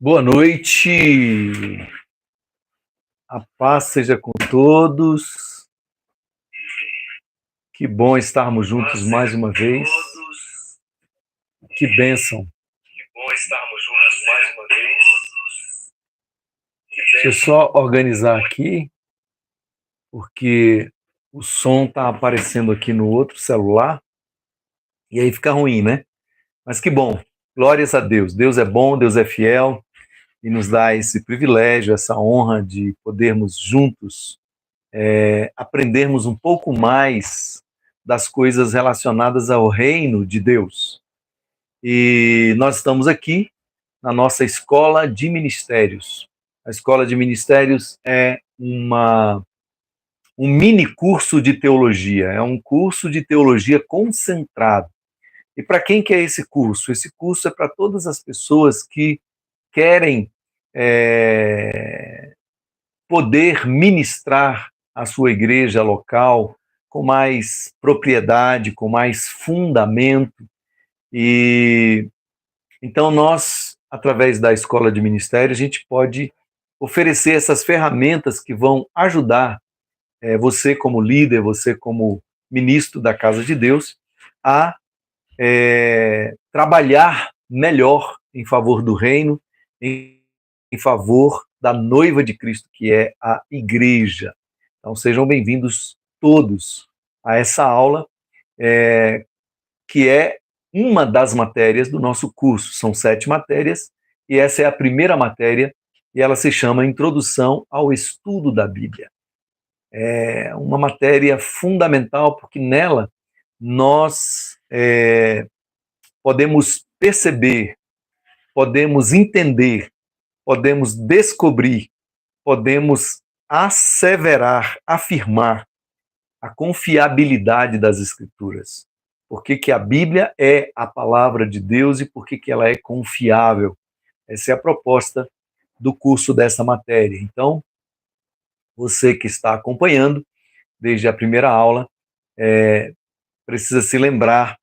Boa noite, a paz seja com todos. Que bom estarmos juntos mais uma vez. Que bênção. Deixa eu só organizar aqui, porque o som está aparecendo aqui no outro celular e aí fica ruim, né? Mas que bom, glórias a Deus. Deus é bom, Deus é fiel e nos dá esse privilégio, essa honra de podermos juntos aprendermos um pouco mais das coisas relacionadas ao reino de Deus. E nós estamos aqui na nossa Escola de Ministérios. A Escola de Ministérios é um mini curso de teologia, é um curso de teologia concentrado. E para quem que é esse curso? Esse curso é para todas as pessoas que querem poder ministrar a sua igreja local com mais propriedade, com mais fundamento. E então nós, através da Escola de Ministério, a gente pode oferecer essas ferramentas que vão ajudar você como líder, você como ministro da Casa de Deus, a trabalhar melhor em favor do reino, em favor da noiva de Cristo, que é a igreja. Então sejam bem-vindos todos a essa aula, que é uma das matérias do nosso curso. São 7 matérias, e essa é a primeira matéria, e ela se chama Introdução ao Estudo da Bíblia. É uma matéria fundamental, porque nela nós podemos perceber, podemos entender, podemos descobrir, podemos asseverar, afirmar a confiabilidade das Escrituras. Por que a Bíblia é a palavra de Deus e por que ela é confiável. Essa é a proposta do curso dessa matéria. Então, você que está acompanhando desde a primeira aula, precisa se lembrar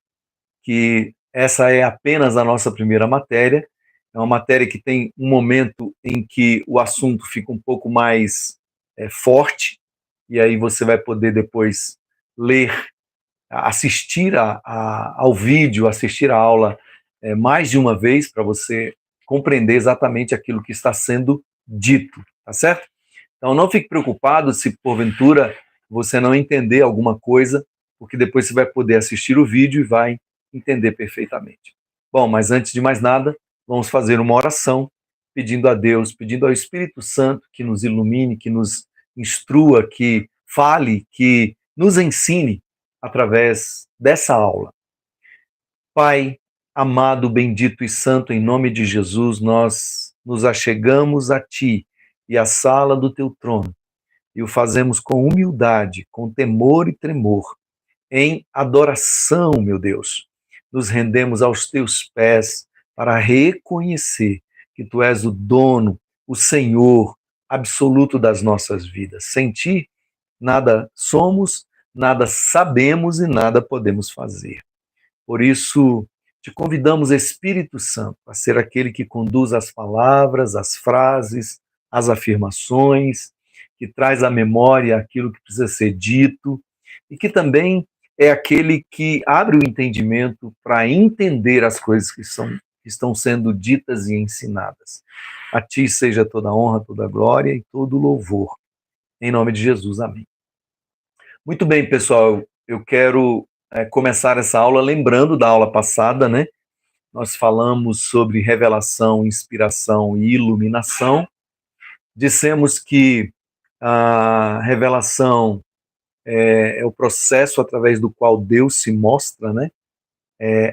que essa é apenas a nossa primeira matéria. É uma matéria que tem um momento em que o assunto fica um pouco mais forte, e aí você vai poder depois ler, assistir ao vídeo, assistir a aula mais de uma vez, para você compreender exatamente aquilo que está sendo dito, tá certo? Então não fique preocupado se porventura você não entender alguma coisa, porque depois você vai poder assistir o vídeo e vai entender perfeitamente. Bom, mas antes de mais nada, vamos fazer uma oração, pedindo a Deus, pedindo ao Espírito Santo que nos ilumine, que nos instrua, que fale, que nos ensine através dessa aula. Pai, amado, bendito e santo, em nome de Jesus, nós nos achegamos a Ti e à sala do Teu trono, e o fazemos com humildade, com temor e tremor, em adoração, meu Deus. Nos rendemos aos Teus pés para reconhecer que Tu és o dono, o Senhor absoluto das nossas vidas. Sem Ti, nada somos, nada sabemos e nada podemos fazer. Por isso, te convidamos, Espírito Santo, a ser aquele que conduz as palavras, as frases, as afirmações, que traz à memória aquilo que precisa ser dito e que também é aquele que abre o entendimento para entender as coisas que estão sendo ditas e ensinadas. A Ti seja toda a honra, toda a glória e todo o louvor. Em nome de Jesus, amém. Muito bem, pessoal, eu quero começar essa aula lembrando da aula passada, né? Nós falamos sobre revelação, inspiração e iluminação. Dissemos que a revelação é o processo através do qual Deus se mostra, né?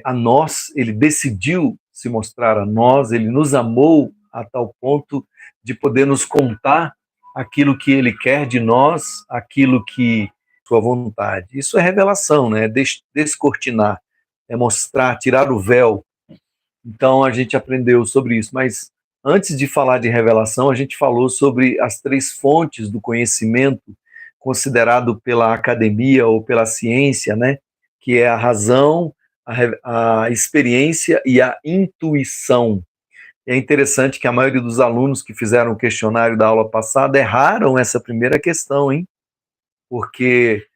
A nós, Ele decidiu se mostrar a nós, Ele nos amou a tal ponto de poder nos contar aquilo que Ele quer de nós, aquilo que sua vontade. Isso é revelação, né? É descortinar, é mostrar, tirar o véu. Então a gente aprendeu sobre isso, mas antes de falar de revelação, a gente falou sobre as 3 fontes do conhecimento considerado pela academia ou pela ciência, né? Que é a razão, a experiência e a intuição. É interessante que a maioria dos alunos que fizeram o questionário da aula passada erraram essa primeira questão, hein? Porque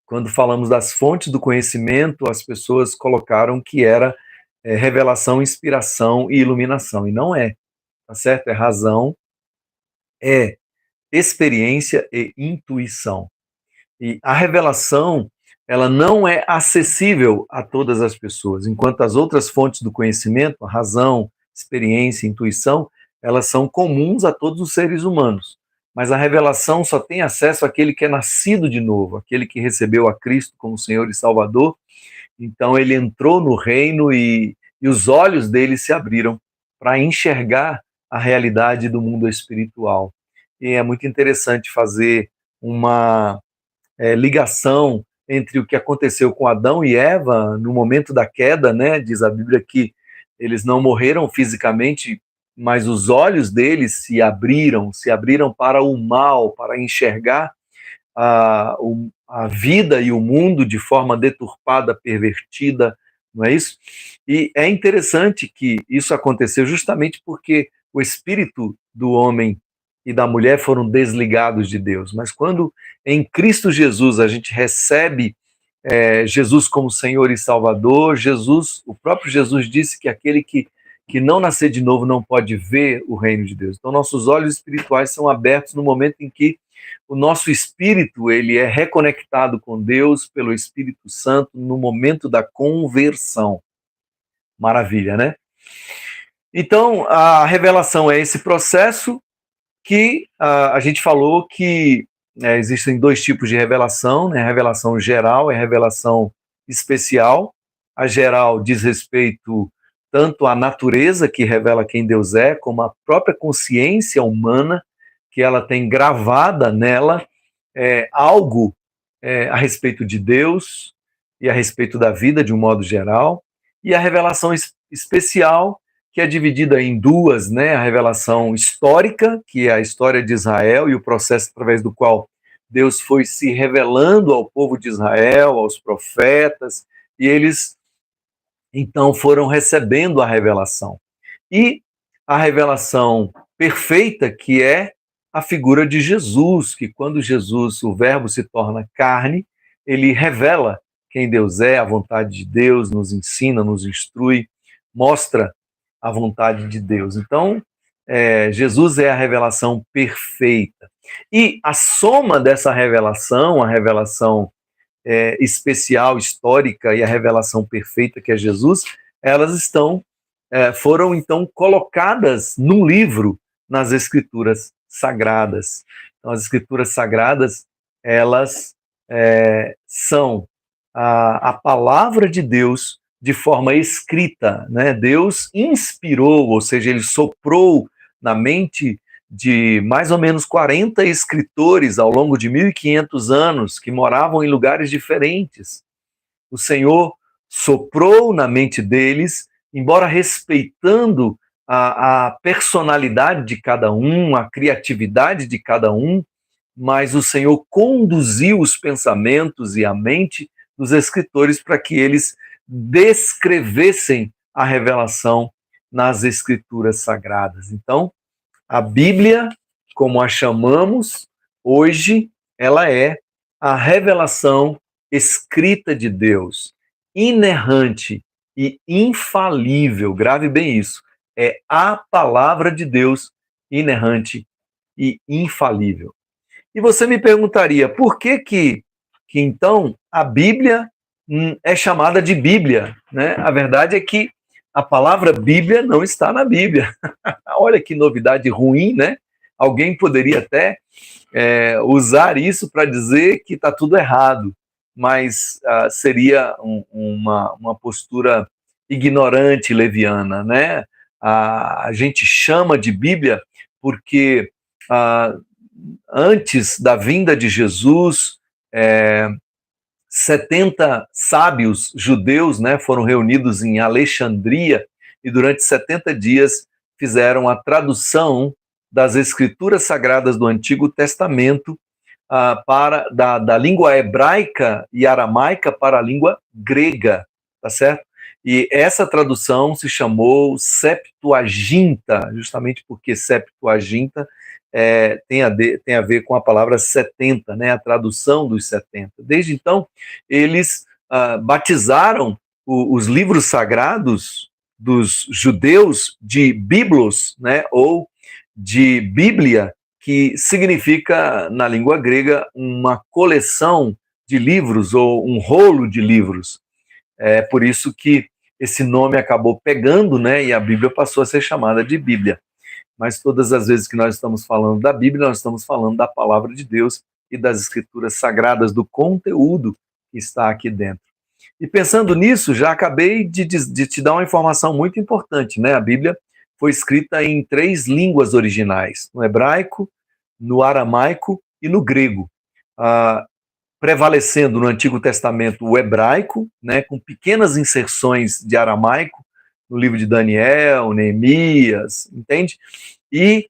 quando falamos das fontes do conhecimento, as pessoas colocaram que era revelação, inspiração e iluminação, e não é, tá certo? É razão, é experiência e intuição. E a revelação, ela não é acessível a todas as pessoas, enquanto as outras fontes do conhecimento, a razão, experiência, intuição, elas são comuns a todos os seres humanos. Mas a revelação só tem acesso àquele que é nascido de novo, aquele que recebeu a Cristo como Senhor e Salvador. Então ele entrou no reino e os olhos dele se abriram para enxergar a realidade do mundo espiritual. E é muito interessante fazer uma ligação entre o que aconteceu com Adão e Eva no momento da queda, né? Diz a Bíblia que eles não morreram fisicamente, mas os olhos deles se abriram para o mal, para enxergar a vida e o mundo de forma deturpada, pervertida, não é isso? E é interessante que isso aconteceu justamente porque o espírito do homem e da mulher foram desligados de Deus. Mas quando em Cristo Jesus a gente recebe Jesus como Senhor e Salvador, Jesus, o próprio Jesus disse que aquele que não nascer de novo não pode ver o reino de Deus. Então nossos olhos espirituais são abertos no momento em que o nosso espírito ele é reconectado com Deus pelo Espírito Santo no momento da conversão. Maravilha, né? Então, a revelação é esse processo que a gente falou que existem dois tipos de revelação, né? A revelação geral e a revelação especial. A geral diz respeito tanto à natureza, que revela quem Deus é, como à própria consciência humana, que ela tem gravada nela algo a respeito de Deus e a respeito da vida de um modo geral. E a revelação especial, que é dividida em duas, né? A revelação histórica, que é a história de Israel e o processo através do qual Deus foi se revelando ao povo de Israel, aos profetas, e eles então foram recebendo a revelação. E a revelação perfeita, que é a figura de Jesus, que quando Jesus, o Verbo, se torna carne, ele revela quem Deus é, a vontade de Deus, nos ensina, nos instrui, mostra a vontade de Deus. Então, Jesus é a revelação perfeita. E a soma dessa revelação, a revelação especial, histórica e a revelação perfeita, que é Jesus, elas foram então colocadas num livro nas Escrituras Sagradas. Então, as Escrituras Sagradas, elas são a palavra de Deus de forma escrita, né? Deus inspirou, ou seja, ele soprou na mente de mais ou menos 40 escritores ao longo de 1.500 anos, que moravam em lugares diferentes. O Senhor soprou na mente deles, embora respeitando a personalidade de cada um, a criatividade de cada um, mas o Senhor conduziu os pensamentos e a mente dos escritores para que eles descrevessem a revelação nas Escrituras Sagradas. Então, a Bíblia, como a chamamos hoje, ela é a revelação escrita de Deus, inerrante e infalível. Grave bem isso. É a palavra de Deus inerrante e infalível. E você me perguntaria, por que então a Bíblia é chamada de Bíblia, né? A verdade é que a palavra Bíblia não está na Bíblia. Olha que novidade ruim, né? Alguém poderia até usar isso para dizer que está tudo errado, mas seria uma postura ignorante, leviana, né? A gente chama de Bíblia porque antes da vinda de Jesus, 70 sábios judeus, né, foram reunidos em Alexandria e durante 70 dias fizeram a tradução das escrituras sagradas do Antigo Testamento da língua hebraica e aramaica para a língua grega, tá certo? E essa tradução se chamou Septuaginta, justamente porque Septuaginta tem a ver com a palavra 70, né, a tradução dos 70. Desde então, eles batizaram os livros sagrados dos judeus de Biblos, né, ou de Bíblia, que significa, na língua grega, uma coleção de livros ou um rolo de livros. É por isso que esse nome acabou pegando, né, e a Bíblia passou a ser chamada de Bíblia. Mas todas as vezes que nós estamos falando da Bíblia, nós estamos falando da palavra de Deus e das escrituras sagradas, do conteúdo que está aqui dentro. E pensando nisso, já acabei de te dar uma informação muito importante, né? A Bíblia foi escrita em 3 línguas originais, no hebraico, no aramaico e no grego. Prevalecendo no Antigo Testamento o hebraico, né, com pequenas inserções de aramaico, no livro de Daniel, Neemias, entende? E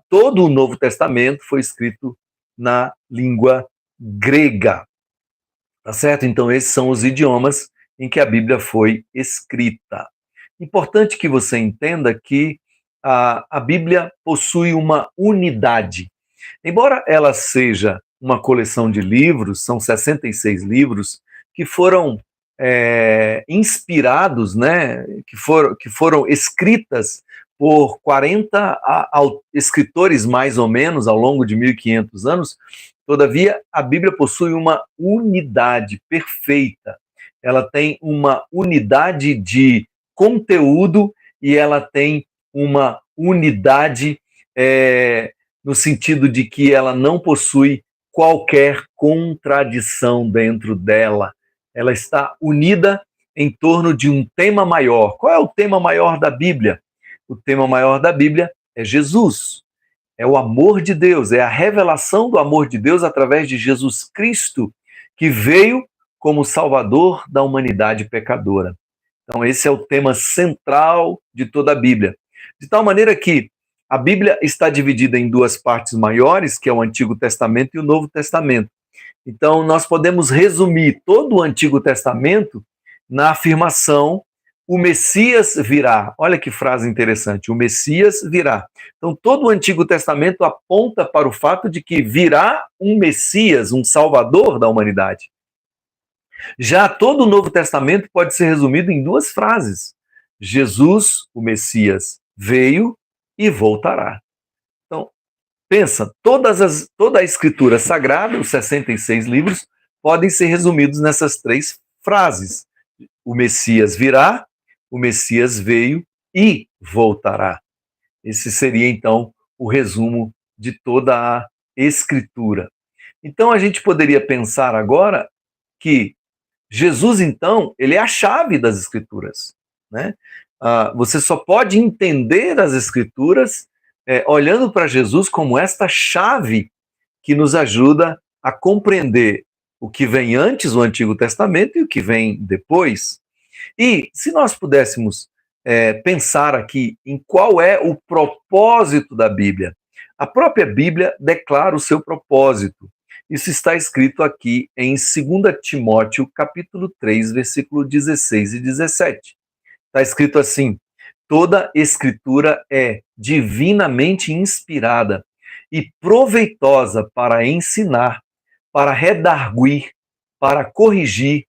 todo o Novo Testamento foi escrito na língua grega, tá certo? Então esses são os idiomas em que a Bíblia foi escrita. Importante que você entenda que a Bíblia possui uma unidade. Embora ela seja uma coleção de livros, são 66 livros, que foram inspirados, né, que foram escritas por 40 escritores, mais ou menos, ao longo de 1.500 anos. Todavia, a Bíblia possui uma unidade perfeita. Ela tem uma unidade de conteúdo e ela tem uma unidade no sentido de que ela não possui qualquer contradição dentro dela. Ela está unida em torno de um tema maior. Qual é o tema maior da Bíblia? O tema maior da Bíblia é Jesus. É o amor de Deus, é a revelação do amor de Deus através de Jesus Cristo, que veio como Salvador da humanidade pecadora. Então esse é o tema central de toda a Bíblia. De tal maneira que a Bíblia está dividida em 2 partes maiores, que é o Antigo Testamento e o Novo Testamento. Então, nós podemos resumir todo o Antigo Testamento na afirmação: o Messias virá. Olha que frase interessante, o Messias virá. Então, todo o Antigo Testamento aponta para o fato de que virá um Messias, um Salvador da humanidade. Já todo o Novo Testamento pode ser resumido em 2 frases: Jesus, o Messias, veio e voltará. Então, pensa, toda a escritura sagrada, os 66 livros, podem ser resumidos nessas 3 frases. O Messias virá, o Messias veio e voltará. Esse seria, então, o resumo de toda a escritura. Então, a gente poderia pensar agora que Jesus, então, ele é a chave das escrituras, né? Você só pode entender as escrituras olhando para Jesus como esta chave que nos ajuda a compreender o que vem antes, o Antigo Testamento, e o que vem depois. E se nós pudéssemos pensar aqui em qual é o propósito da Bíblia, a própria Bíblia declara o seu propósito. Isso está escrito aqui em 2 Timóteo, capítulo 3, versículo 16 e 17. Está escrito assim: toda escritura é divinamente inspirada e proveitosa para ensinar, para redarguir, para corrigir,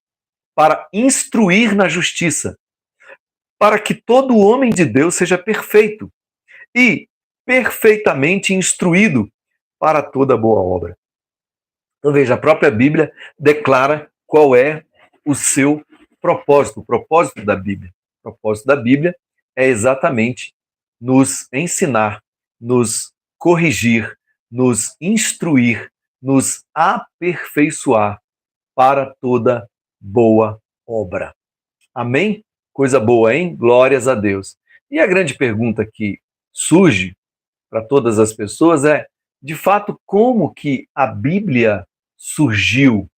para instruir na justiça, para que todo homem de Deus seja perfeito e perfeitamente instruído para toda boa obra. Então veja, a própria Bíblia declara qual é o seu propósito, o propósito da Bíblia. O propósito da Bíblia é exatamente nos ensinar, nos corrigir, nos instruir, nos aperfeiçoar para toda boa obra. Amém? Coisa boa, hein? Glórias a Deus. E a grande pergunta que surge para todas as pessoas é, de fato, como que a Bíblia surgiu?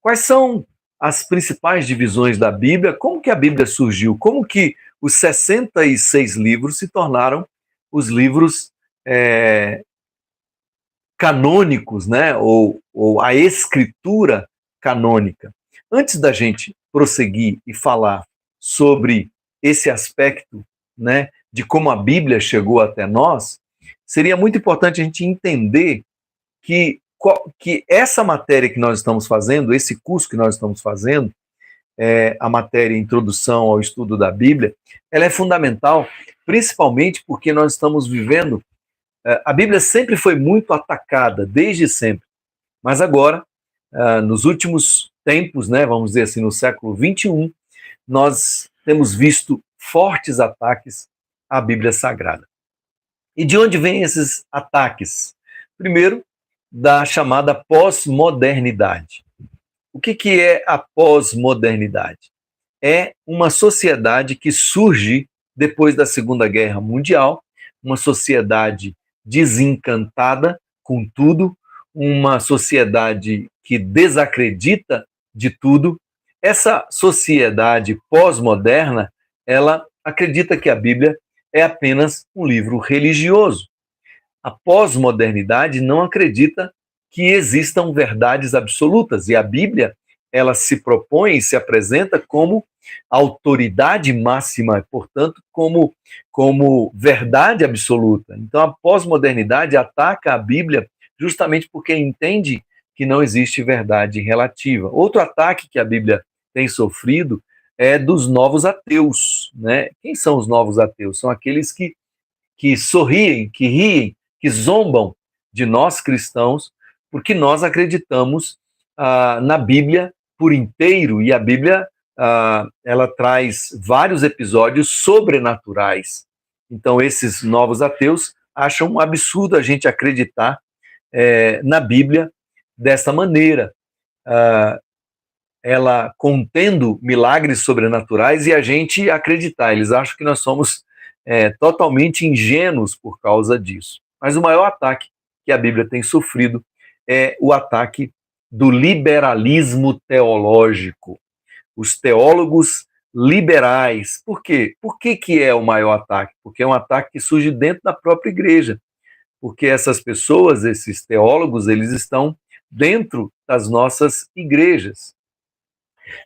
Quais são as principais divisões da Bíblia? Como que a Bíblia surgiu? Como que os 66 livros se tornaram os livros canônicos, né? Ou a escritura canônica? Antes da gente prosseguir e falar sobre esse aspecto, né, de como a Bíblia chegou até nós, seria muito importante a gente entender que essa matéria que nós estamos fazendo, esse curso que nós estamos fazendo, a matéria Introdução ao Estudo da Bíblia, ela é fundamental, principalmente porque nós estamos vivendo. A Bíblia sempre foi muito atacada, desde sempre, mas agora, nos últimos tempos, né, vamos dizer assim, no século XXI, nós temos visto fortes ataques à Bíblia Sagrada. E de onde vêm esses ataques? Primeiro, da chamada pós-modernidade. O que é a pós-modernidade? É uma sociedade que surge depois da Segunda Guerra Mundial, uma sociedade desencantada com tudo, uma sociedade que desacredita de tudo. Essa sociedade pós-moderna, ela acredita que a Bíblia é apenas um livro religioso. A pós-modernidade não acredita que existam verdades absolutas, e a Bíblia, ela se propõe e se apresenta como autoridade máxima, portanto, como verdade absoluta. Então, a pós-modernidade ataca a Bíblia justamente porque entende que não existe verdade relativa. Outro ataque que a Bíblia tem sofrido é dos novos ateus, né? Quem são os novos ateus? São aqueles que sorriem, que riem, que zombam de nós cristãos, porque nós acreditamos na Bíblia por inteiro, e a Bíblia ela traz vários episódios sobrenaturais. Então, esses novos ateus acham um absurdo a gente acreditar na Bíblia dessa maneira, ela contendo milagres sobrenaturais e a gente acreditar. Eles acham que nós somos totalmente ingênuos por causa disso. Mas o maior ataque que a Bíblia tem sofrido é o ataque do liberalismo teológico. Os teólogos liberais. Por quê? Por que é o maior ataque? Porque é um ataque que surge dentro da própria igreja. Porque essas pessoas, esses teólogos, eles estão dentro das nossas igrejas.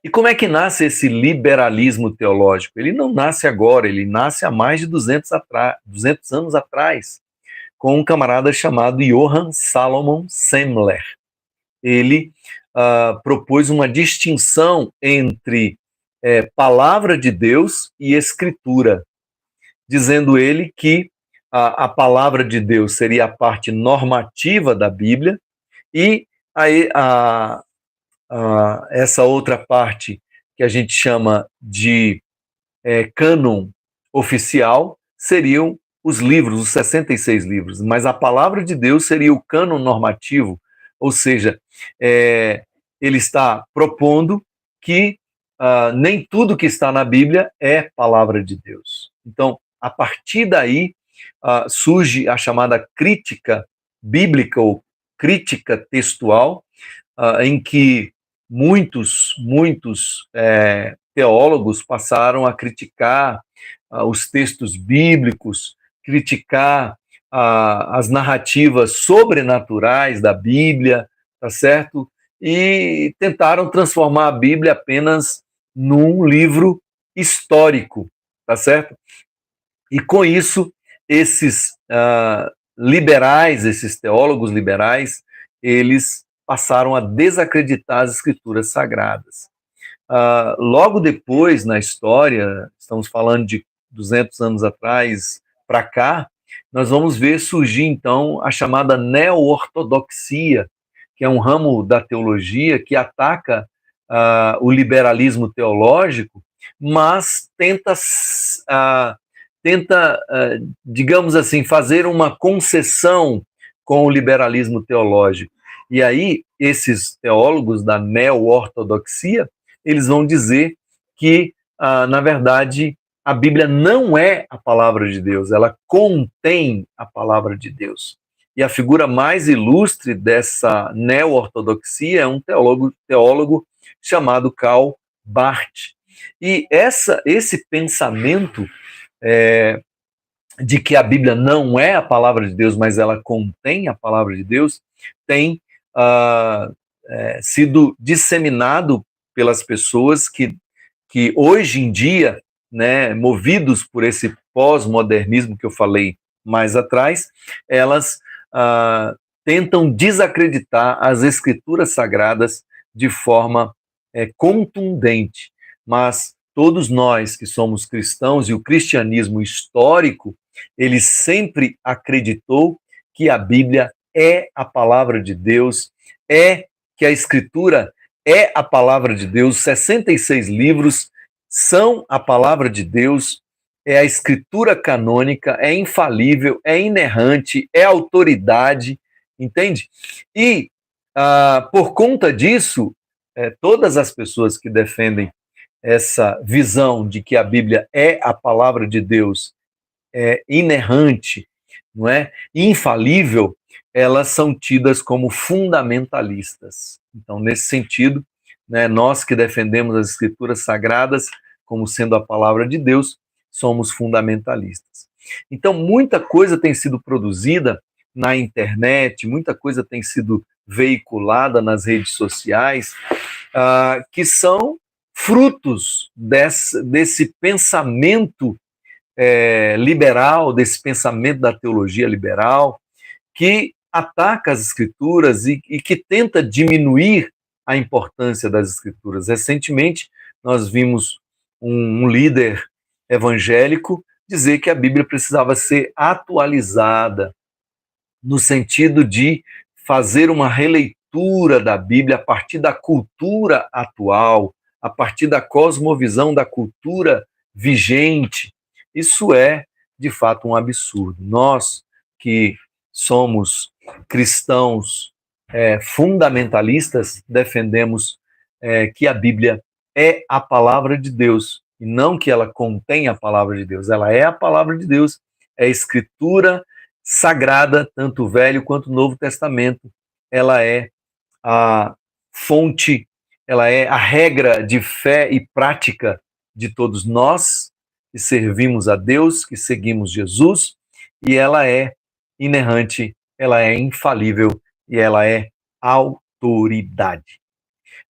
E como é que nasce esse liberalismo teológico? Ele não nasce agora, ele nasce há mais de 200 anos atrás, com um camarada chamado Johann Salomon Semmler. Ele propôs uma distinção entre palavra de Deus e escritura, dizendo ele que a palavra de Deus seria a parte normativa da Bíblia e essa outra parte que a gente chama de cânon oficial seriam os livros, os 66 livros, mas a palavra de Deus seria o cânon normativo, ou seja, ele está propondo que nem tudo que está na Bíblia é palavra de Deus. Então, a partir daí, surge a chamada crítica bíblica ou crítica textual, em que muitos teólogos passaram a criticar os textos bíblicos, criticar as narrativas sobrenaturais da Bíblia, tá certo? E tentaram transformar a Bíblia apenas num livro histórico, tá certo? E com isso, esses liberais, esses teólogos liberais, eles passaram a desacreditar as escrituras sagradas. Logo depois, na história, estamos falando de 200 anos atrás para cá, nós vamos ver surgir, então, a chamada neo-ortodoxia, que é um ramo da teologia que ataca o liberalismo teológico, mas tenta, digamos assim, fazer uma concessão com o liberalismo teológico. E aí, esses teólogos da neo-ortodoxia, eles vão dizer que, na verdade, a Bíblia não é a palavra de Deus, ela contém a palavra de Deus. E a figura mais ilustre dessa neo-ortodoxia é um teólogo chamado Karl Barth. E esse pensamento de que a Bíblia não é a palavra de Deus, mas ela contém a palavra de Deus, tem sido disseminado pelas pessoas que que hoje em dia, né, movidos por esse pós-modernismo que eu falei mais atrás, elas tentam desacreditar as escrituras sagradas de forma contundente. Mas todos nós que somos cristãos, e o cristianismo histórico, ele sempre acreditou que a Bíblia é a palavra de Deus, que a Escritura é a palavra de Deus, 66 livros são a palavra de Deus, é a Escritura canônica, é infalível, é inerrante, é autoridade, entende? E, por conta disso, todas as pessoas que defendem essa visão de que a Bíblia é a palavra de Deus, é inerrante, não é? Infalível, elas são tidas como fundamentalistas. Então, nesse sentido, né, nós que defendemos as escrituras sagradas como sendo a palavra de Deus, somos fundamentalistas. Então, muita coisa tem sido produzida na internet, muita coisa tem sido veiculada nas redes sociais, que são frutos desse pensamento liberal, desse pensamento da teologia liberal, que ataca as escrituras e que tenta diminuir a importância das escrituras. Recentemente, nós vimos um líder evangélico dizer que a Bíblia precisava ser atualizada, no sentido de fazer uma releitura da Bíblia a partir da cultura atual, a partir da cosmovisão da cultura vigente. Isso é, de fato, um absurdo. Nós que somos cristãos fundamentalistas, defendemos que a Bíblia é a palavra de Deus, e não que ela contém a palavra de Deus. Ela é a palavra de Deus, é a escritura sagrada, tanto o Velho quanto o Novo Testamento. Ela é a fonte, ela é a regra de fé e prática de todos nós que servimos a Deus, que seguimos Jesus, e ela é inerrante, ela é infalível e ela é autoridade.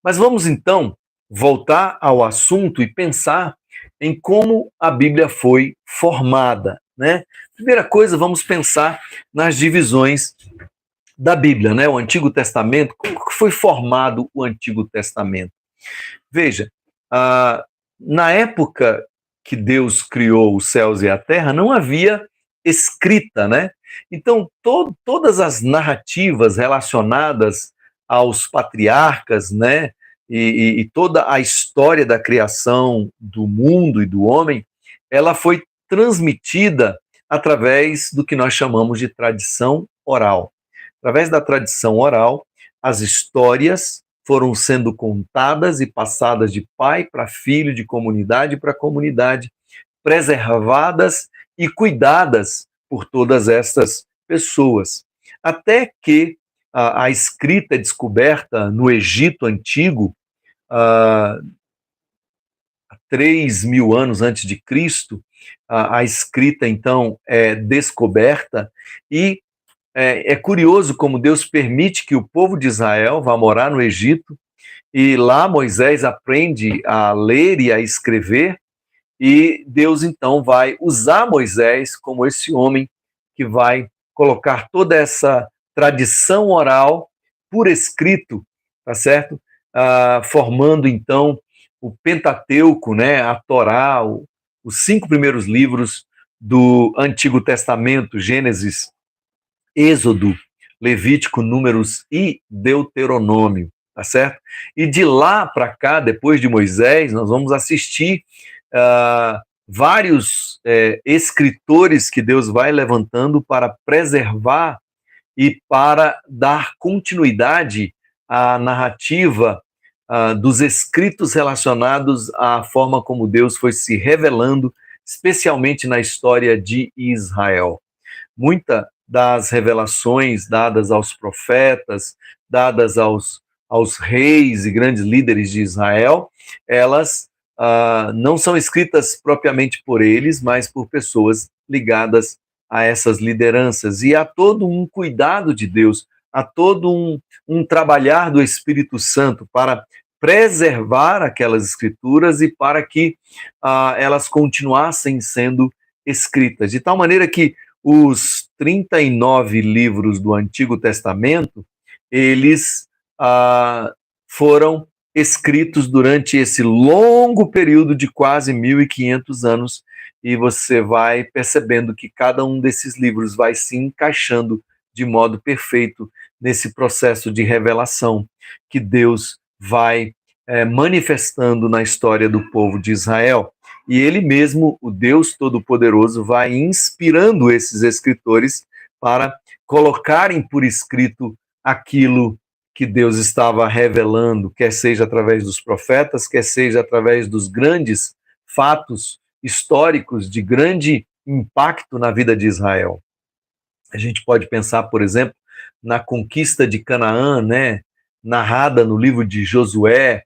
Mas vamos então voltar ao assunto e pensar em como a Bíblia foi formada, né? Primeira coisa, vamos pensar nas divisões da Bíblia, né? O Antigo Testamento, como foi formado o Antigo Testamento? Veja, na época que Deus criou os céus e a terra, não havia escrita, né? Então, todas as narrativas relacionadas aos patriarcas, né? E toda a história da criação do mundo e do homem, ela foi transmitida através do que nós chamamos de tradição oral. Através da tradição oral, as histórias foram sendo contadas e passadas de pai para filho, de comunidade para comunidade, preservadas e cuidadas por todas estas pessoas. Até que a escrita descoberta no Egito Antigo, 3.000 anos antes de Cristo, a escrita, então, é descoberta, e é curioso como Deus permite que o povo de Israel vá morar no Egito, e lá Moisés aprende a ler e a escrever, e Deus, então, vai usar Moisés como esse homem que vai colocar toda essa tradição oral por escrito, tá certo? Formando, então, o Pentateuco, né, a Torá, os 5 primeiros livros do Antigo Testamento, Gênesis, Êxodo, Levítico, Números e Deuteronômio, tá certo? E de lá para cá, depois de Moisés, nós vamos assistir vários escritores que Deus vai levantando para preservar e para dar continuidade à narrativa dos escritos relacionados à forma como Deus foi se revelando, especialmente na história de Israel. Muita das revelações dadas aos profetas, dadas aos reis e grandes líderes de Israel, elas não são escritas propriamente por eles, mas por pessoas ligadas a essas lideranças. E há todo um cuidado de Deus, há todo um trabalhar do Espírito Santo para preservar aquelas escrituras e para que elas continuassem sendo escritas. De tal maneira que os 39 livros do Antigo Testamento, eles foram escritos durante esse longo período de quase 1.500 anos, e você vai percebendo que cada um desses livros vai se encaixando de modo perfeito nesse processo de revelação que Deus vai manifestando na história do povo de Israel. E ele mesmo, o Deus Todo-Poderoso, vai inspirando esses escritores para colocarem por escrito aquilo que Deus estava revelando, quer seja através dos profetas, quer seja através dos grandes fatos históricos de grande impacto na vida de Israel. A gente pode pensar, por exemplo, na conquista de Canaã, né, narrada no livro de Josué,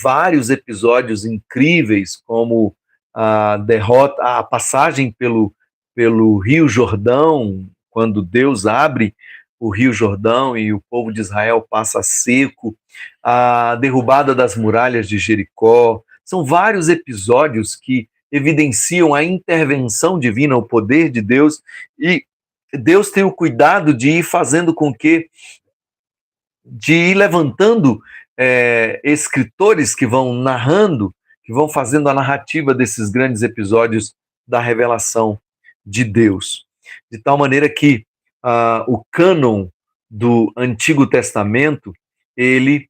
vários episódios incríveis, como a derrota, a passagem pelo Rio Jordão, quando Deus abre o Rio Jordão e o povo de Israel passa seco, a derrubada das muralhas de Jericó. São vários episódios que evidenciam a intervenção divina, o poder de Deus, e Deus tem o cuidado de ir fazendo com que, de ir levantando escritores que vão narrando, que vão fazendo a narrativa desses grandes episódios da revelação de Deus. De tal maneira que o cânon do Antigo Testamento, ele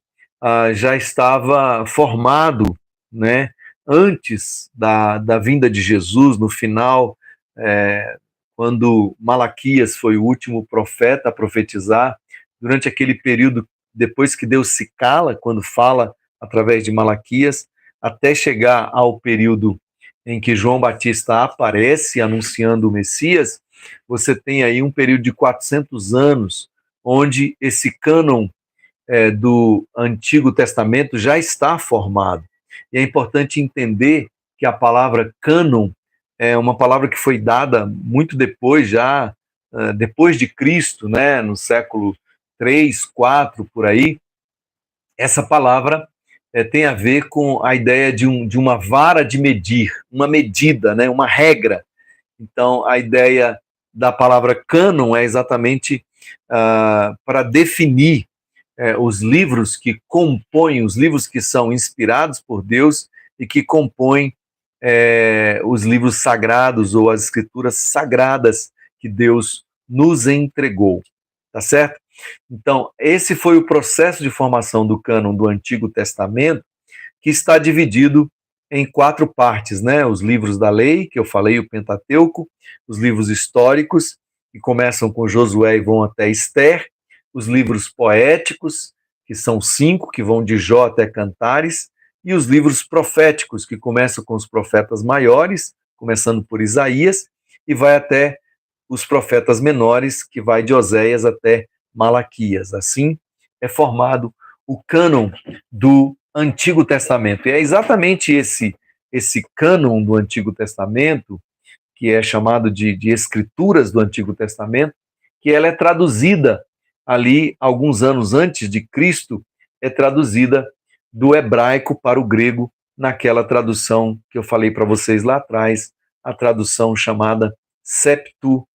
já estava formado, né, antes da vinda de Jesus, no final, quando Malaquias foi o último profeta a profetizar, durante aquele período, depois que Deus se cala, quando fala através de Malaquias, até chegar ao período em que João Batista aparece anunciando o Messias, você tem aí um período de 400 anos, onde esse cânon do Antigo Testamento já está formado. E é importante entender que a palavra cânon é uma palavra que foi dada muito depois, já depois de Cristo, né, no século 3, 4, por aí. Essa palavra tem a ver com a ideia de uma vara de medir, uma medida, né, uma regra. Então, a ideia da palavra cânon é exatamente para definir os livros que compõem, os livros que são inspirados por Deus e que compõem os livros sagrados ou as escrituras sagradas que Deus nos entregou, tá certo? Então, esse foi o processo de formação do cânon do Antigo Testamento, que está dividido em 4 partes, né? Os livros da lei, que eu falei, o Pentateuco, os livros históricos, que começam com Josué e vão até Ester, os livros poéticos, que são 5, que vão de Jó até Cantares, e os livros proféticos, que começam com os profetas maiores, começando por Isaías, e vai até os profetas menores, que vai de Oséias até Malaquias. Assim é formado o cânon do Antigo Testamento. E é exatamente esse cânon do Antigo Testamento, que é chamado de Escrituras do Antigo Testamento, que ela é traduzida ali, alguns anos antes de Cristo, é traduzida do hebraico para o grego, naquela tradução que eu falei para vocês lá atrás, a tradução chamada Septuaginta.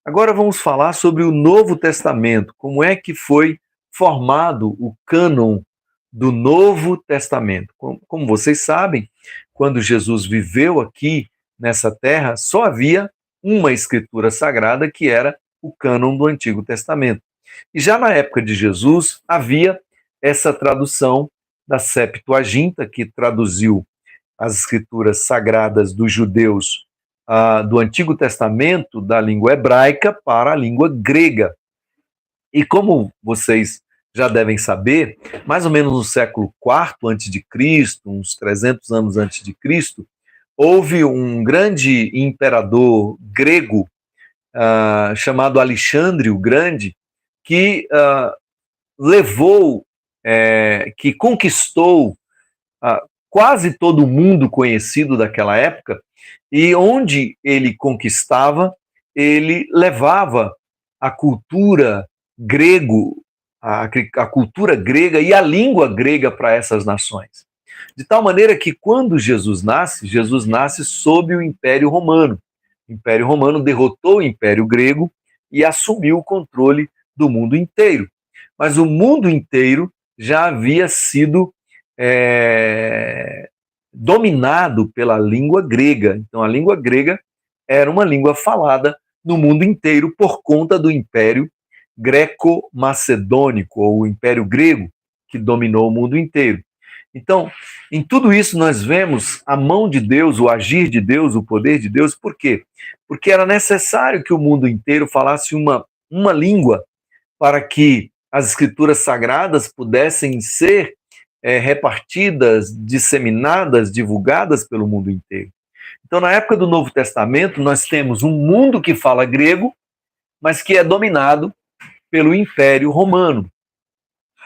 Agora vamos falar sobre o Novo Testamento, como é que foi formado o cânon do Novo Testamento. Como vocês sabem, quando Jesus viveu aqui nessa terra, só havia uma escritura sagrada, que era o cânon do Antigo Testamento. E já na época de Jesus, havia essa tradução da Septuaginta, que traduziu as escrituras sagradas dos judeus do Antigo Testamento, da língua hebraica para a língua grega. E como vocês já devem saber, mais ou menos no século IV a.C., uns 300 anos antes de Cristo, houve um grande imperador grego chamado Alexandre o Grande, que que conquistou quase todo o mundo conhecido daquela época, e onde ele conquistava, ele levava a cultura grego a cultura grega e a língua grega para essas nações. De tal maneira que quando Jesus nasce sob o Império Romano. O Império Romano derrotou o Império Grego e assumiu o controle do mundo inteiro. Mas o mundo inteiro já havia sido dominado pela língua grega. Então, a língua grega era uma língua falada no mundo inteiro por conta do Império Greco-Macedônico, ou o Império Grego, que dominou o mundo inteiro. Então, em tudo isso nós vemos a mão de Deus, o agir de Deus, o poder de Deus. Por quê? Porque era necessário que o mundo inteiro falasse uma língua para que as escrituras sagradas pudessem ser repartidas, disseminadas, divulgadas pelo mundo inteiro. Então, na época do Novo Testamento, nós temos um mundo que fala grego, mas que é dominado pelo Império Romano.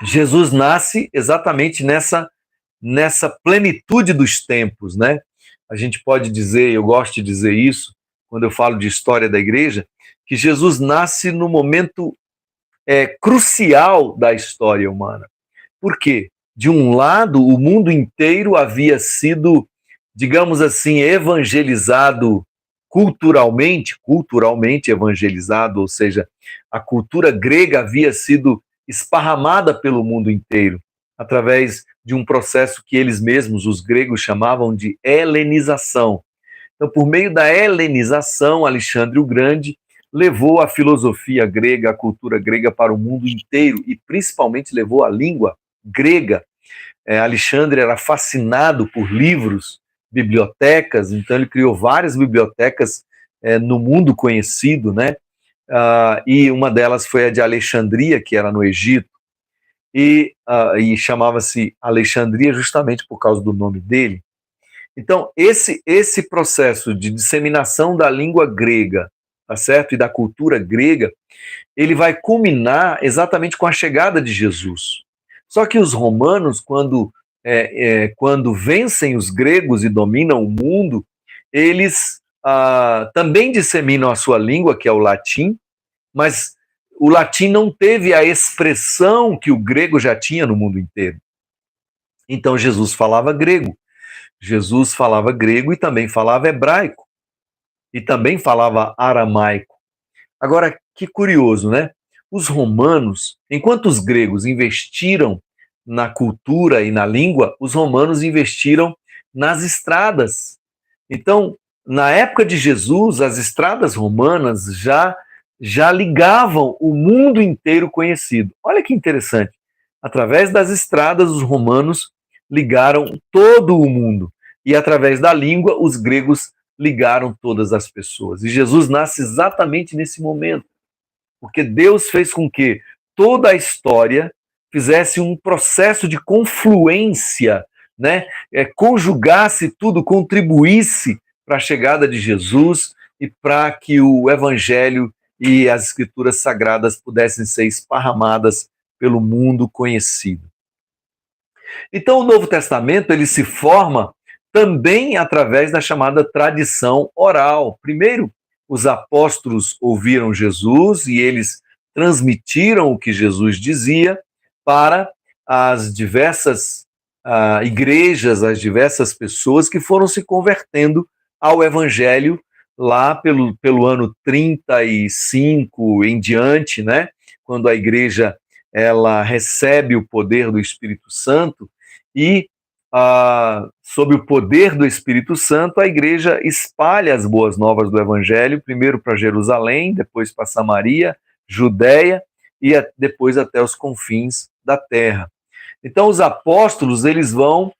Jesus nasce exatamente nessa plenitude dos tempos, né? A gente pode dizer, eu gosto de dizer isso, quando eu falo de história da igreja, que Jesus nasce no momento crucial da história humana. Por quê? De um lado, o mundo inteiro havia sido, digamos assim, evangelizado culturalmente evangelizado, ou seja, a cultura grega havia sido esparramada pelo mundo inteiro, através de um processo que eles mesmos, os gregos, chamavam de helenização. Então, por meio da helenização, Alexandre o Grande levou a filosofia grega, a cultura grega para o mundo inteiro e principalmente levou a língua grega. Alexandre era fascinado por livros, bibliotecas, então ele criou várias bibliotecas no mundo conhecido, né? E uma delas foi a de Alexandria, que era no Egito, e chamava-se Alexandria justamente por causa do nome dele. Então, esse processo de disseminação da língua grega, tá certo? E da cultura grega, ele vai culminar exatamente com a chegada de Jesus. Só que os romanos, quando vencem os gregos e dominam o mundo, eles também disseminam a sua língua, que é o latim, mas o latim não teve a expressão que o grego já tinha no mundo inteiro. Então Jesus falava grego. Jesus falava grego e também falava hebraico. E também falava aramaico. Agora, que curioso, né? Os romanos, enquanto os gregos investiram na cultura e na língua, os romanos investiram nas estradas. Então, na época de Jesus, as estradas romanas já ligavam o mundo inteiro conhecido. Olha que interessante. Através das estradas, os romanos ligaram todo o mundo. E através da língua, os gregos ligaram todas as pessoas. E Jesus nasce exatamente nesse momento. Porque Deus fez com que toda a história fizesse um processo de confluência, né? Conjugasse tudo, contribuísse para a chegada de Jesus e para que o Evangelho e as Escrituras Sagradas pudessem ser esparramadas pelo mundo conhecido. Então, o Novo Testamento ele se forma também através da chamada tradição oral. Primeiro, os apóstolos ouviram Jesus e eles transmitiram o que Jesus dizia para as diversas igrejas, as diversas pessoas que foram se convertendo ao Evangelho lá pelo ano 35 em diante, né? Quando a igreja ela recebe o poder do Espírito Santo e sob o poder do Espírito Santo, a igreja espalha as boas novas do Evangelho, primeiro para Jerusalém, depois para Samaria, Judéia e depois até os confins da terra. Então, os apóstolos, eles vão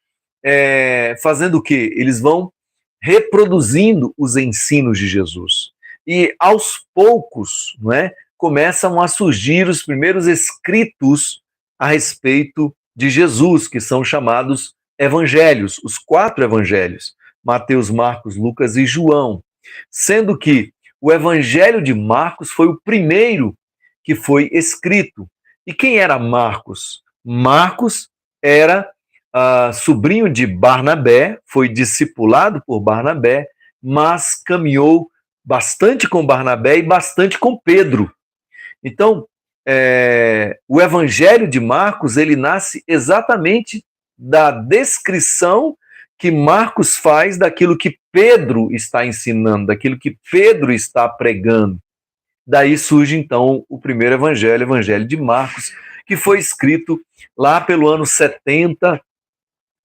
fazendo o quê? Eles vão reproduzindo os ensinos de Jesus. E, aos poucos, não é, começam a surgir os primeiros escritos a respeito de Jesus, que são chamados evangelhos, os 4 evangelhos, Mateus, Marcos, Lucas e João, sendo que o evangelho de Marcos foi o primeiro que foi escrito. E quem era Marcos? Marcos era sobrinho de Barnabé, foi discipulado por Barnabé, mas caminhou bastante com Barnabé e bastante com Pedro. Então, o Evangelho de Marcos, ele nasce exatamente da descrição que Marcos faz daquilo que Pedro está ensinando, daquilo que Pedro está pregando. Daí surge, então, o primeiro evangelho, o Evangelho de Marcos, que foi escrito lá pelo ano 70,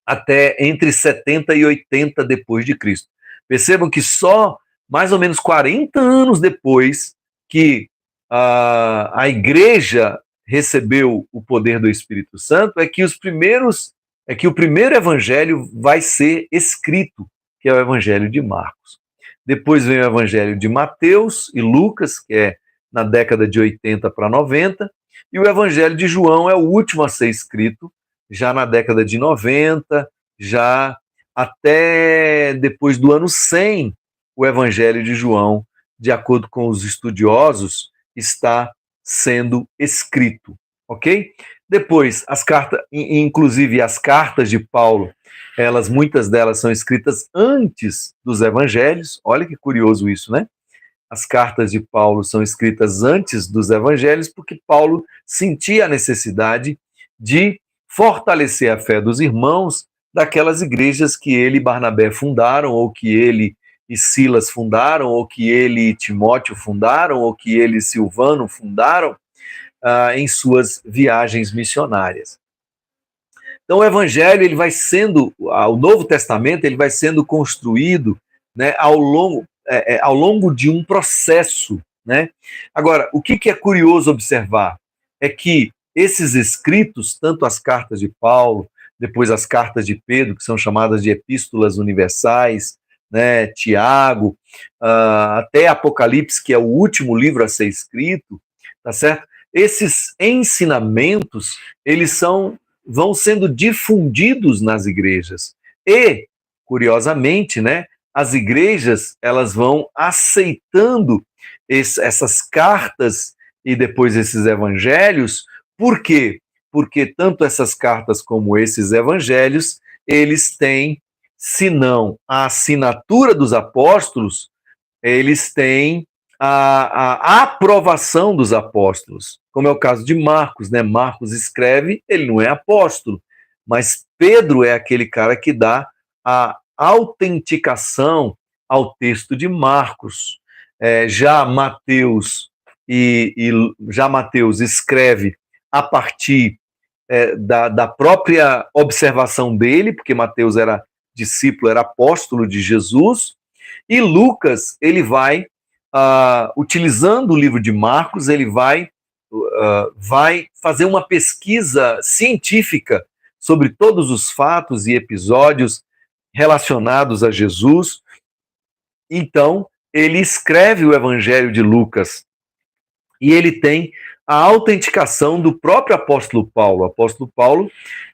até entre 70 e 80 depois de Cristo. Percebam que só mais ou menos 40 anos depois que a igreja recebeu o poder do Espírito Santo, é que o primeiro evangelho vai ser escrito, que é o Evangelho de Marcos. Depois vem o Evangelho de Mateus e Lucas, que é na década de 80 para 90, e o Evangelho de João é o último a ser escrito, já na década de 90, já até depois do ano 100, o Evangelho de João, de acordo com os estudiosos, está sendo escrito, ok? Depois, as cartas, inclusive as cartas de Paulo, muitas delas são escritas antes dos evangelhos. Olha que curioso isso, né? As cartas de Paulo são escritas antes dos evangelhos, porque Paulo sentia a necessidade de fortalecer a fé dos irmãos daquelas igrejas que ele e Barnabé fundaram, ou que ele e Silas fundaram, ou que ele e Timóteo fundaram, ou que ele e Silvano fundaram em suas viagens missionárias. Então o Evangelho, ele vai sendo, o Novo Testamento, ele vai sendo construído, né, ao longo de um processo, né? Agora, o que é curioso observar é que esses escritos, tanto as cartas de Paulo, depois as cartas de Pedro, que são chamadas de epístolas universais, né, Tiago, até Apocalipse, que é o último livro a ser escrito, tá certo? Esses ensinamentos, eles vão sendo difundidos nas igrejas. E, curiosamente, né, as igrejas, elas vão aceitando essas cartas e depois esses evangelhos. Por quê? Porque tanto essas cartas como esses evangelhos, eles têm, se não a assinatura dos apóstolos, eles têm a aprovação dos apóstolos, como é o caso de Marcos, né? Marcos escreve, ele não é apóstolo, mas Pedro é aquele cara que dá a autenticação ao texto de Marcos. Já Mateus escreve a partir da própria observação dele, porque Mateus era discípulo, era apóstolo de Jesus, e Lucas, ele vai, utilizando o livro de Marcos, ele vai fazer uma pesquisa científica sobre todos os fatos e episódios relacionados a Jesus. Então, ele escreve o Evangelho de Lucas e ele tem a autenticação do próprio apóstolo Paulo. O apóstolo Paulo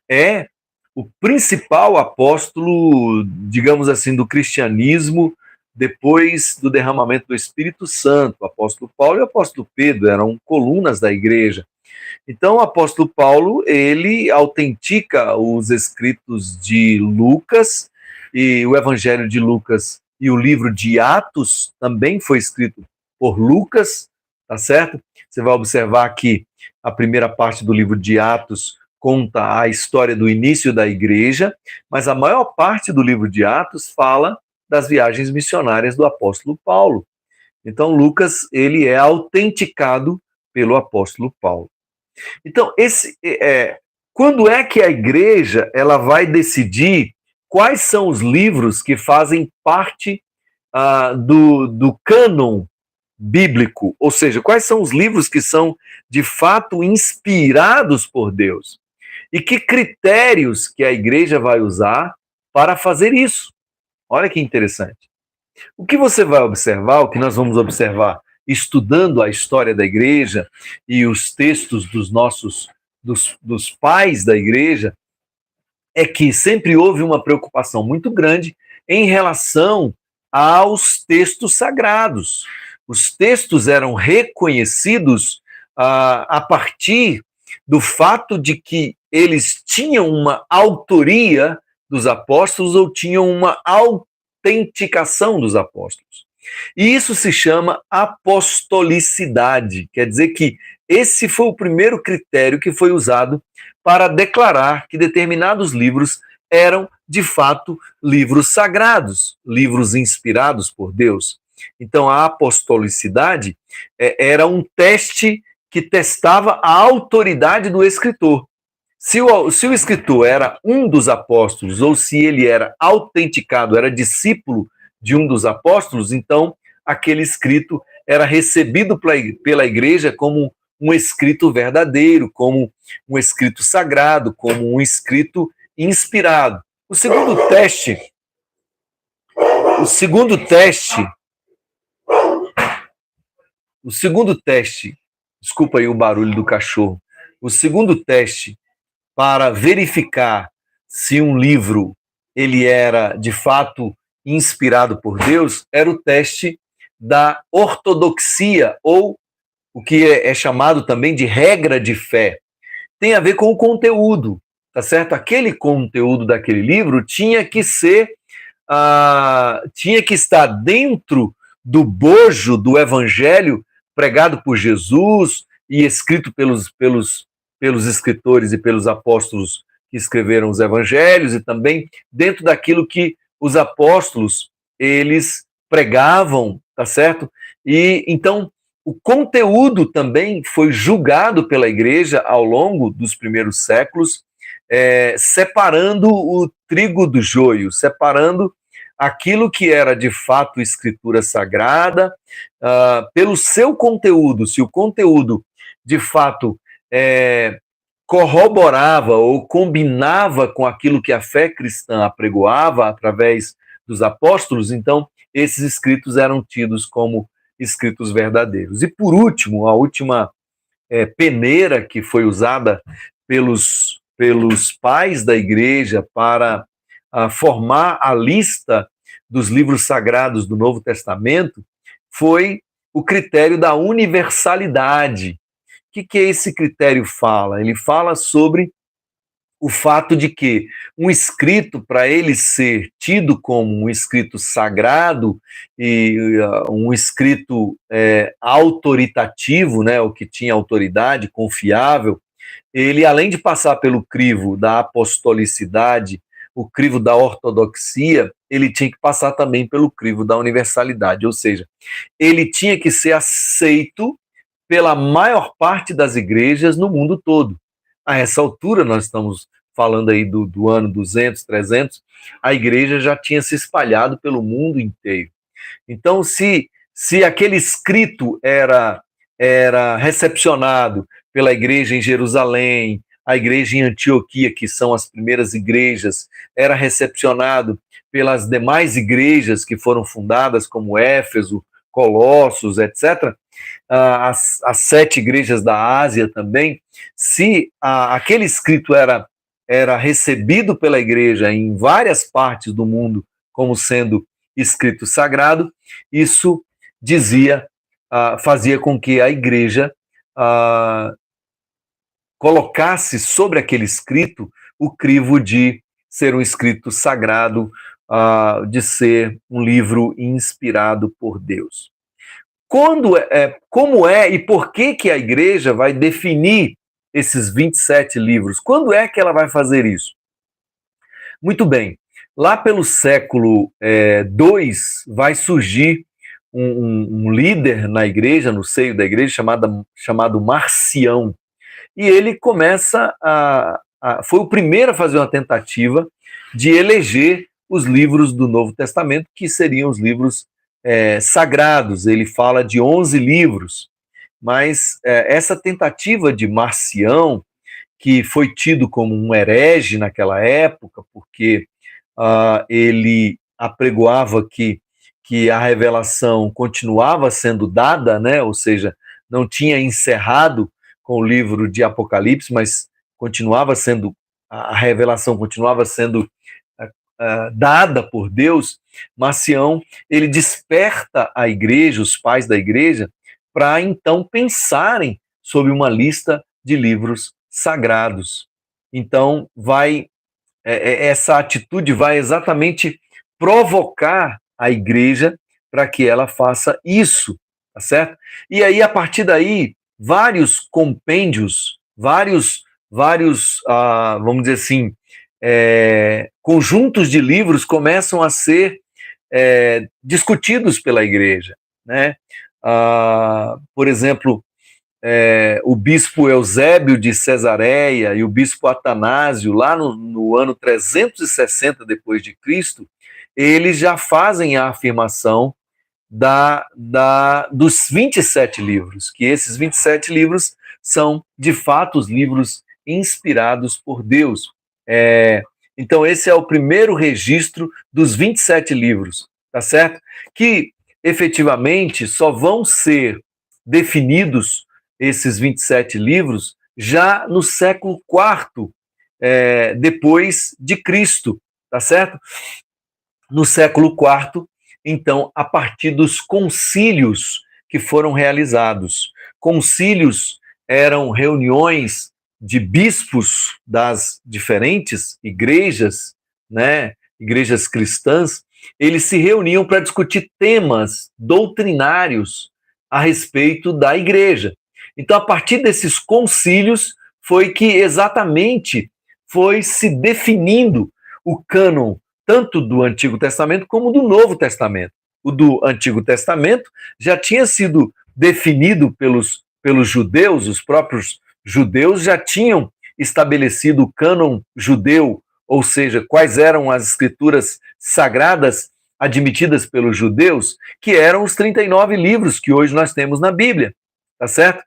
é o principal apóstolo, digamos assim, do cristianismo depois do derramamento do Espírito Santo. O apóstolo Paulo e o apóstolo Pedro eram colunas da igreja. Então, o apóstolo Paulo, ele autentica os escritos de Lucas, e o Evangelho de Lucas e o livro de Atos também foi escrito por Lucas, tá certo? Você vai observar que a primeira parte do livro de Atos conta a história do início da igreja, mas a maior parte do livro de Atos fala das viagens missionárias do apóstolo Paulo. Então, Lucas, ele é autenticado pelo apóstolo Paulo. Então, quando é que a igreja ela vai decidir quais são os livros que fazem parte do cânon bíblico? Ou seja, quais são os livros que são, de fato, inspirados por Deus? E que critérios que a igreja vai usar para fazer isso? Olha que interessante. O que você vai observar, o que nós vamos observar estudando a história da igreja e os textos dos pais da igreja, é que sempre houve uma preocupação muito grande em relação aos textos sagrados. Os textos eram reconhecidos a partir do fato de que eles tinham uma autoria dos apóstolos ou tinham uma autenticação dos apóstolos. E isso se chama apostolicidade, quer dizer que esse foi o primeiro critério que foi usado para declarar que determinados livros eram, de fato, livros sagrados, livros inspirados por Deus. Então, a apostolicidade era um teste que testava a autoridade do escritor. Se o escritor era um dos apóstolos, ou se ele era autenticado, era discípulo de um dos apóstolos, então aquele escrito era recebido pela igreja como um escrito verdadeiro, como um escrito sagrado, como um escrito inspirado. O segundo teste, o segundo teste, o segundo teste, desculpa aí o barulho do cachorro. O segundo teste para verificar se um livro ele era de fato inspirado por Deus era o teste da ortodoxia, ou o que é chamado também de regra de fé. Tem a ver com o conteúdo, tá certo? Aquele conteúdo daquele livro tinha que ser, tinha que estar dentro do bojo do evangelho pregado por Jesus e escrito pelos escritores e pelos apóstolos que escreveram os evangelhos, e também dentro daquilo que os apóstolos eles pregavam, tá certo? E então o conteúdo também foi julgado pela igreja ao longo dos primeiros séculos, separando o trigo do joio, separando aquilo que era de fato escritura sagrada, pelo seu conteúdo. Se o conteúdo de fato corroborava ou combinava com aquilo que a fé cristã apregoava através dos apóstolos, então esses escritos eram tidos como escritos verdadeiros. E por último, a última peneira que foi usada pelos pais da igreja para formar a lista dos livros sagrados do Novo Testamento foi o critério da universalidade. O que esse critério fala? Ele fala sobre o fato de que um escrito, para ele ser tido como um escrito sagrado e um escrito autoritativo, né, o que tinha autoridade, confiável, ele, além de passar pelo crivo da apostolicidade, o crivo da ortodoxia, ele tinha que passar também pelo crivo da universalidade, ou seja, ele tinha que ser aceito pela maior parte das igrejas no mundo todo. A essa altura, nós estamos falando aí do ano 200, 300, a igreja já tinha se espalhado pelo mundo inteiro. Então, se aquele escrito era recepcionado pela igreja em Jerusalém, a igreja em Antioquia, que são as primeiras igrejas, era recepcionado pelas demais igrejas que foram fundadas, como Éfeso, Colossos, etc., as 7 igrejas da Ásia também, se aquele escrito era recebido pela igreja em várias partes do mundo como sendo escrito sagrado, isso fazia com que a igreja colocasse sobre aquele escrito o crivo de ser um escrito sagrado, de ser um livro inspirado por Deus. Como é e por que a igreja vai definir esses 27 livros? Quando é que ela vai fazer isso? Muito bem, lá pelo século II vai surgir um líder na igreja, no seio da igreja, chamado Marcião. E ele começa foi o primeiro a fazer uma tentativa de eleger os livros do Novo Testamento, que seriam os livros sagrados. Ele fala de 11 livros, mas essa tentativa de Marcião, que foi tido como um herege naquela época, porque ele apregoava que a revelação continuava sendo dada, né? Ou seja, não tinha encerrado com o livro de Apocalipse, mas continuava sendo, a revelação continuava sendo dada por Deus. Marcião, ele desperta a igreja, os pais da igreja, para então pensarem sobre uma lista de livros sagrados. Então, essa atitude vai exatamente provocar a igreja para que ela faça isso, tá certo? E aí, a partir daí, vários compêndios, vamos dizer assim, conjuntos de livros começam a ser discutidos pela igreja, né? Por exemplo, o bispo Eusébio de Cesareia e o bispo Atanásio, lá no ano 360 depois de Cristo, eles já fazem a afirmação dos 27 livros, que esses 27 livros são, de fato, os livros inspirados por Deus. Então, esse é o primeiro registro dos 27 livros, tá certo? Que, efetivamente, só vão ser definidos, esses 27 livros, já no século IV, depois de Cristo, tá certo? No século IV, então, a partir dos concílios que foram realizados. Concílios eram reuniões de bispos das diferentes igrejas, né, igrejas cristãs. Eles se reuniam para discutir temas doutrinários a respeito da igreja. Então, a partir desses concílios, foi que exatamente foi se definindo o cânon, tanto do Antigo Testamento como do Novo Testamento. O do Antigo Testamento já tinha sido definido pelos judeus, os próprios judeus já tinham estabelecido o cânon judeu, ou seja, quais eram as escrituras sagradas admitidas pelos judeus, que eram os 39 livros que hoje nós temos na Bíblia, tá certo?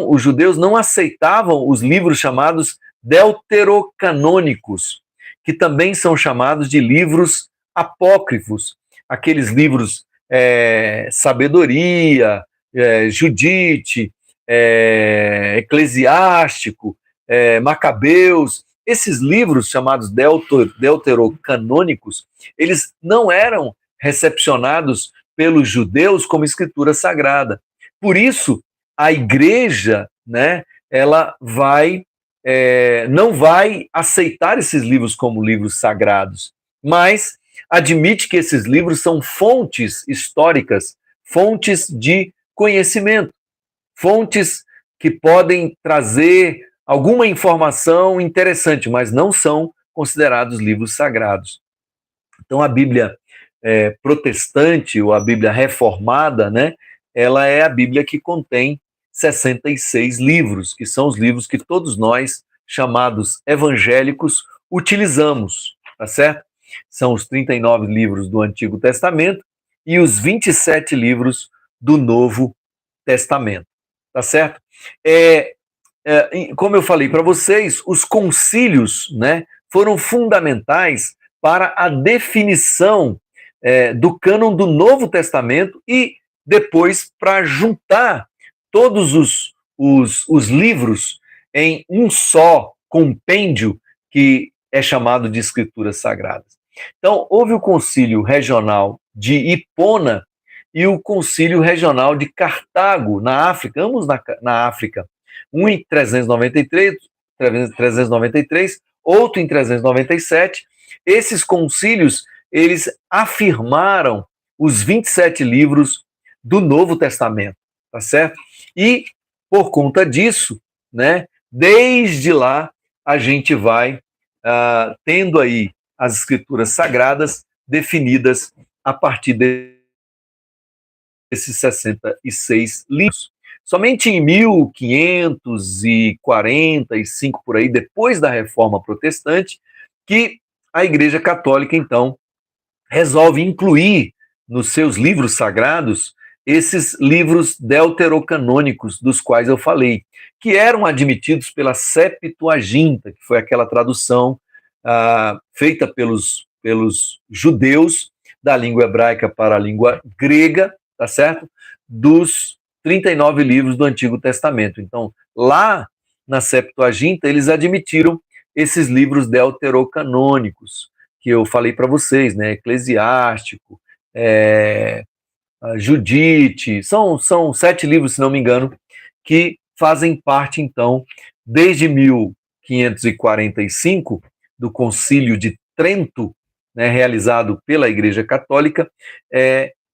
Os judeus não aceitavam os livros chamados deuterocanônicos, que também são chamados de livros apócrifos, aqueles livros Sabedoria, Judite, Eclesiástico, Macabeus. Esses livros chamados deuterocanônicos, eles não eram recepcionados pelos judeus como escritura sagrada. Por isso, a igreja, né, ela não vai aceitar esses livros como livros sagrados, mas admite que esses livros são fontes históricas, fontes de conhecimento, fontes que podem trazer alguma informação interessante, mas não são considerados livros sagrados. Então, a Bíblia protestante, ou a Bíblia reformada, né, ela é a Bíblia que contém 66 livros, que são os livros que todos nós, chamados evangélicos, utilizamos, tá certo? São os 39 livros do Antigo Testamento e os 27 livros do Novo Testamento, tá certo? Como eu falei para vocês, os concílios, né, foram fundamentais para a definição do cânon do Novo Testamento e depois para juntar todos os livros em um só compêndio que é chamado de Escrituras Sagradas. Então, houve o concílio regional de Hipona e o concílio regional de Cartago, na África, ambos na África. Um em 393, outro em 397. Esses concílios, eles afirmaram os 27 livros do Novo Testamento, tá certo? E, por conta disso, né, desde lá, a gente vai tendo aí as escrituras sagradas definidas a partir desses 66 livros. Somente em 1545, por aí, depois da Reforma Protestante, que a Igreja Católica, então, resolve incluir nos seus livros sagrados esses livros deuterocanônicos dos quais eu falei, que eram admitidos pela Septuaginta, que foi aquela tradução feita pelos judeus da língua hebraica para a língua grega, tá certo? Dos 39 livros do Antigo Testamento. Então, lá na Septuaginta, eles admitiram esses livros deuterocanônicos, que eu falei para vocês, né? Eclesiástico, Judite, são 7 livros, se não me engano, que fazem parte, então, desde 1545, do Concílio de Trento, né, realizado pela Igreja Católica,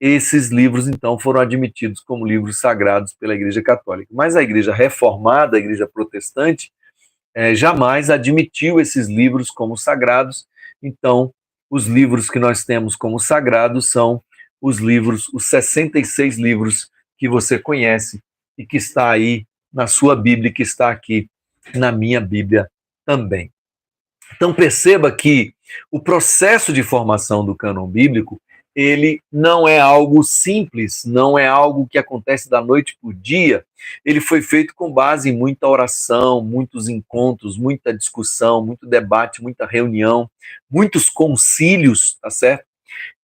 esses livros, então, foram admitidos como livros sagrados pela Igreja Católica. Mas a Igreja Reformada, a Igreja Protestante, jamais admitiu esses livros como sagrados. Então, os livros que nós temos como sagrados são os 66 livros que você conhece e que está aí na sua Bíblia, que está aqui na minha Bíblia também. Então, perceba que o processo de formação do cânon bíblico, ele não é algo simples, não é algo que acontece da noite para o dia. Ele foi feito com base em muita oração, muitos encontros, muita discussão, muito debate, muita reunião, muitos concílios, tá certo?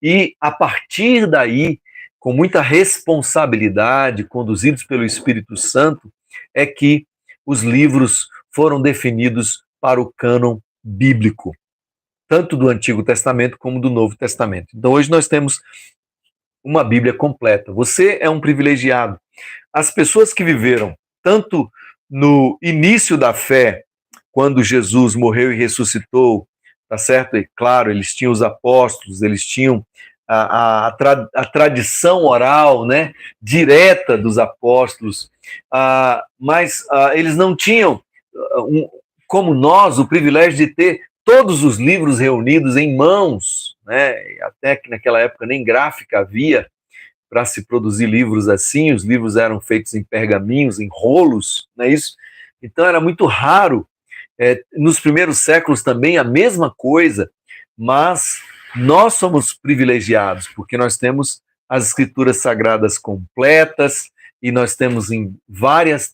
E a partir daí, com muita responsabilidade, conduzidos pelo Espírito Santo, é que os livros foram definidos para o cânon bíblico, tanto do Antigo Testamento como do Novo Testamento. Então, hoje nós temos uma Bíblia completa. Você é um privilegiado. As pessoas que viveram tanto no início da fé, quando Jesus morreu e ressuscitou, tá certo? E claro, eles tinham os apóstolos, eles tinham a tradição oral, né, direta dos apóstolos, mas eles não tinham, como nós, o privilégio de ter todos os livros reunidos em mãos, né? Até que naquela época nem gráfica havia para se produzir livros assim, os livros eram feitos em pergaminhos, em rolos, não é isso? Então era muito raro. Nos primeiros séculos também a mesma coisa, mas nós somos privilegiados, porque nós temos as escrituras sagradas completas, e nós temos em várias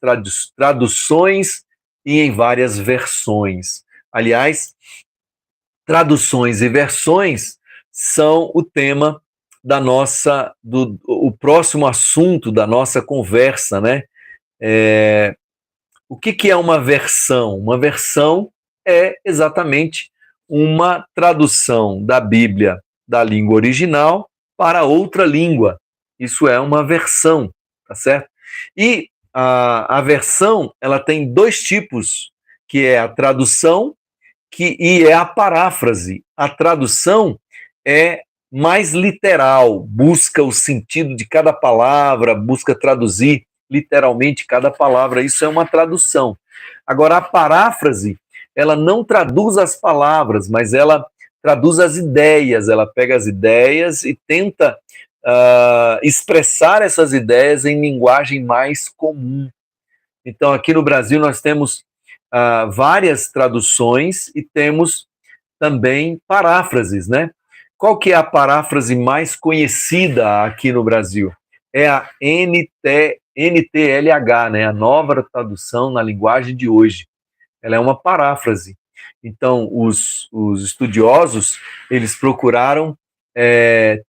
traduções e em várias versões. Aliás, traduções e versões são o tema da o próximo assunto da nossa conversa, né? O que é uma versão? Uma versão é exatamente uma tradução da Bíblia da língua original para outra língua. Isso é uma versão, tá certo? E a versão, ela tem dois tipos, que é a tradução e é a paráfrase. A tradução é mais literal, busca o sentido de cada palavra, busca traduzir literalmente cada palavra. Isso é uma tradução. Agora, a paráfrase, ela não traduz as palavras, mas ela traduz as ideias. Ela pega as ideias e tenta expressar essas ideias em linguagem mais comum. Então, aqui no Brasil, nós temos várias traduções e temos também paráfrases, né? Qual que é a paráfrase mais conhecida aqui no Brasil? É a NTLH, né? A nova tradução na linguagem de hoje. Ela é uma paráfrase. Então, os estudiosos, eles procuraram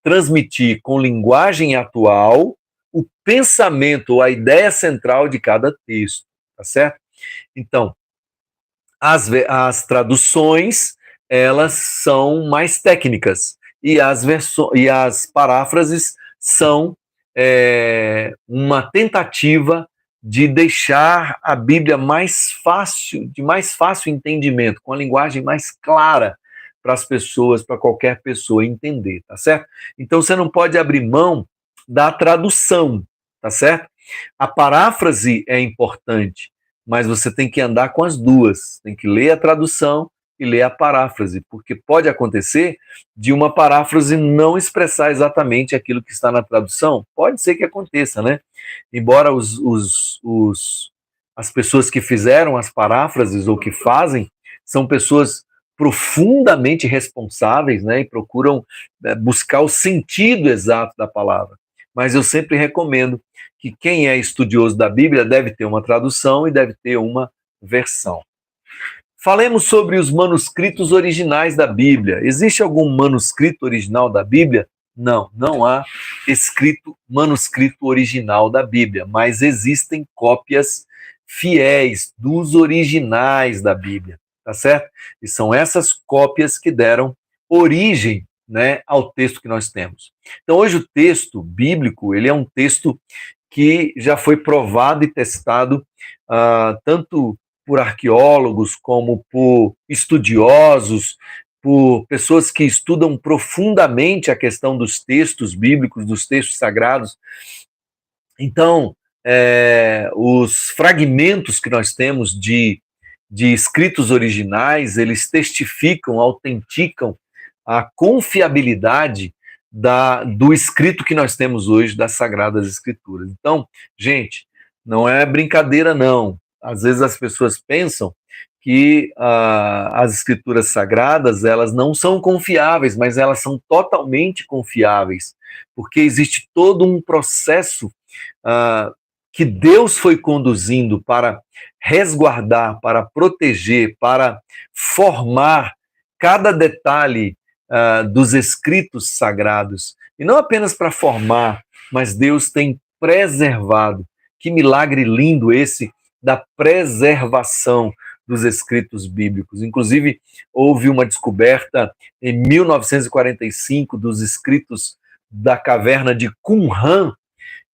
transmitir com linguagem atual o pensamento, a ideia central de cada texto, tá certo? Então, as traduções, elas são mais técnicas, e as paráfrases são uma tentativa de deixar a Bíblia de mais fácil entendimento, com a linguagem mais clara para as pessoas, para qualquer pessoa entender, tá certo? Então você não pode abrir mão da tradução, tá certo? A paráfrase é importante, mas você tem que andar com as duas, tem que ler a tradução e ler a paráfrase, porque pode acontecer de uma paráfrase não expressar exatamente aquilo que está na tradução. Pode ser que aconteça, né? Embora as pessoas que fizeram as paráfrases ou que fazem são pessoas profundamente responsáveis, né? E procuram buscar o sentido exato da palavra. Mas eu sempre recomendo que quem é estudioso da Bíblia deve ter uma tradução e deve ter uma versão. Falemos sobre os manuscritos originais da Bíblia. Existe algum manuscrito original da Bíblia? Não, não há manuscrito original da Bíblia, mas existem cópias fiéis dos originais da Bíblia, tá certo? E são essas cópias que deram origem, né, ao texto que nós temos. Então, hoje o texto bíblico, ele é um texto que já foi provado e testado tanto por arqueólogos como por estudiosos, por pessoas que estudam profundamente a questão dos textos bíblicos, dos textos sagrados. Então, os fragmentos que nós temos de escritos originais, eles testificam, autenticam a confiabilidade do escrito que nós temos hoje das Sagradas Escrituras. Então, gente, não é brincadeira, não. Às vezes as pessoas pensam que as Escrituras Sagradas, elas não são confiáveis, mas elas são totalmente confiáveis, porque existe todo um processo que Deus foi conduzindo para resguardar, para proteger, para formar cada detalhe dos escritos sagrados. E não apenas para formar, mas Deus tem preservado. Que milagre lindo esse da preservação dos escritos bíblicos. Inclusive, houve uma descoberta em 1945 dos escritos da caverna de Qumran,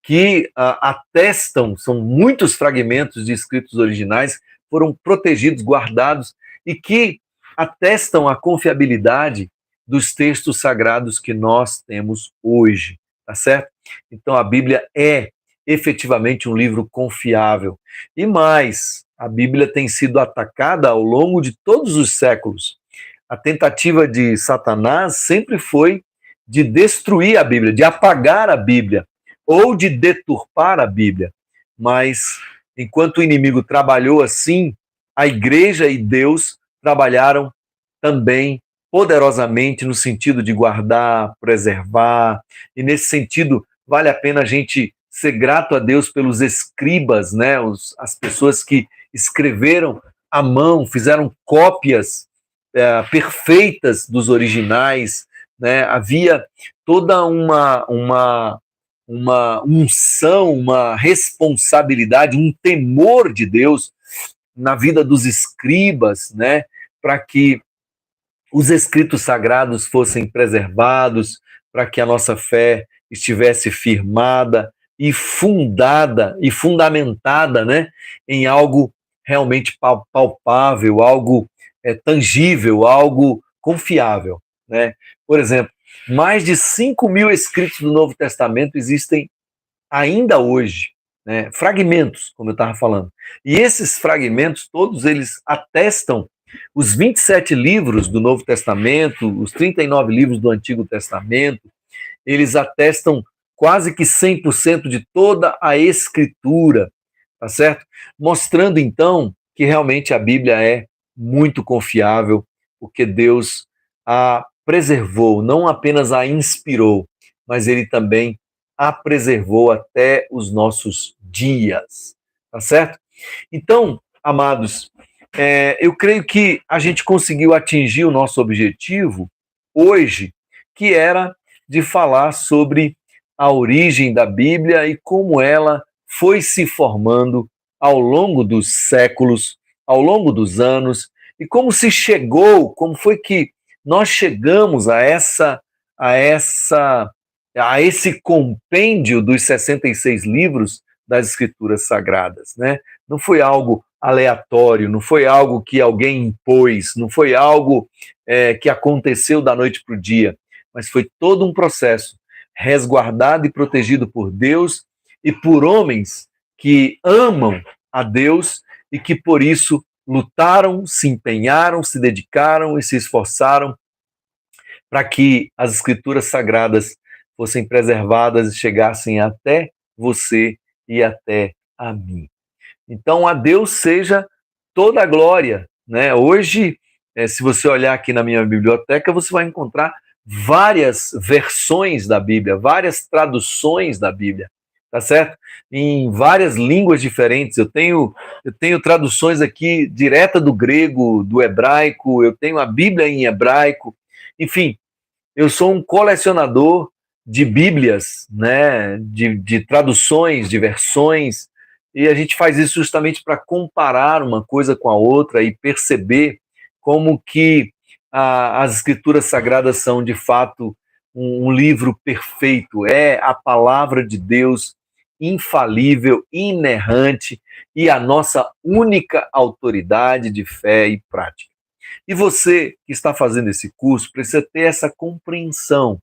que atestam, são muitos fragmentos de escritos originais, foram protegidos, guardados, e que atestam a confiabilidade dos textos sagrados que nós temos hoje, tá certo? Então a Bíblia é efetivamente um livro confiável. E mais, a Bíblia tem sido atacada ao longo de todos os séculos. A tentativa de Satanás sempre foi de destruir a Bíblia, de apagar a Bíblia, ou de deturpar a Bíblia. Mas, enquanto o inimigo trabalhou assim, a igreja e Deus trabalharam também poderosamente no sentido de guardar, preservar, e nesse sentido vale a pena a gente ser grato a Deus pelos escribas, né? As pessoas que escreveram à mão, fizeram cópias perfeitas dos originais, né? Havia toda uma unção, uma responsabilidade, um temor de Deus na vida dos escribas, né, para que os escritos sagrados fossem preservados, para que a nossa fé estivesse firmada e fundada e fundamentada, né, em algo realmente palpável, algo tangível, algo confiável, né? Por exemplo, mais de 5.000 escritos do Novo Testamento existem ainda hoje, né? Fragmentos, como eu estava falando. E esses fragmentos, todos eles atestam os 27 livros do Novo Testamento, os 39 livros do Antigo Testamento, eles atestam quase que 100% de toda a Escritura, tá certo? Mostrando, então, que realmente a Bíblia é muito confiável, porque Deus a preservou, não apenas a inspirou, mas ele também a preservou até os nossos dias, tá certo? Então, amados, eu creio que a gente conseguiu atingir o nosso objetivo hoje, que era de falar sobre a origem da Bíblia e como ela foi se formando ao longo dos séculos, ao longo dos anos, e como se chegou, como foi que nós chegamos a esse compêndio dos 66 livros das Escrituras Sagradas, né? Não foi algo aleatório, não foi algo que alguém impôs, não foi algo que aconteceu da noite para o dia, mas foi todo um processo resguardado e protegido por Deus e por homens que amam a Deus e que por isso lutaram, se empenharam, se dedicaram e se esforçaram para que as Escrituras Sagradas fossem preservadas e chegassem até você e até a mim. Então, a Deus seja toda a glória, né? Hoje, se você olhar aqui na minha biblioteca, você vai encontrar várias versões da Bíblia, várias traduções da Bíblia, tá certo? Em várias línguas diferentes. Eu tenho traduções aqui direta do grego, do hebraico, eu tenho a Bíblia em hebraico, enfim, eu sou um colecionador de Bíblias, né, de traduções, de versões, e a gente faz isso justamente para comparar uma coisa com a outra e perceber como que as Escrituras Sagradas são, de fato, um livro perfeito, é a palavra de Deus infalível, inerrante e a nossa única autoridade de fé e prática. E você que está fazendo esse curso precisa ter essa compreensão,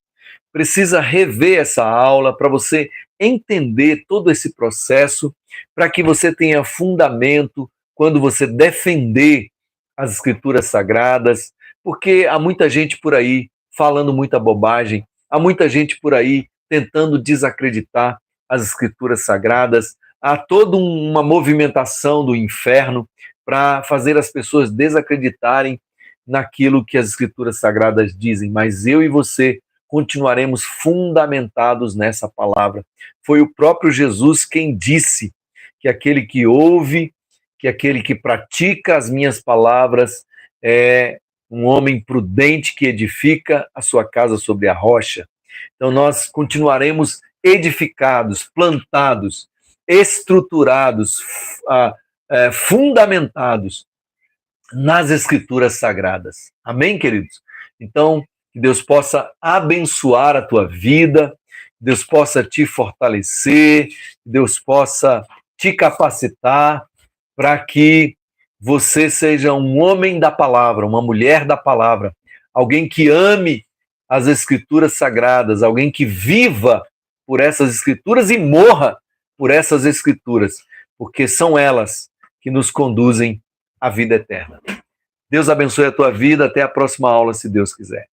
precisa rever essa aula para você entender todo esse processo, para que você tenha fundamento quando você defender as escrituras sagradas, porque há muita gente por aí falando muita bobagem, há muita gente por aí tentando desacreditar as escrituras sagradas, há toda uma movimentação do inferno para fazer as pessoas desacreditarem naquilo que as escrituras sagradas dizem, mas eu e você continuaremos fundamentados nessa palavra. Foi o próprio Jesus quem disse que aquele que ouve, que aquele que pratica as minhas palavras é um homem prudente que edifica a sua casa sobre a rocha. Então nós continuaremos edificados, plantados, estruturados, fundamentados nas escrituras sagradas. Amém, queridos? Então, que Deus possa abençoar a tua vida, que Deus possa te fortalecer, que Deus possa te capacitar para que você seja um homem da palavra, uma mulher da palavra, alguém que ame as escrituras sagradas, alguém que viva por essas escrituras e morra por essas escrituras, porque são elas que nos conduzem à vida eterna. Deus abençoe a tua vida, até a próxima aula, se Deus quiser.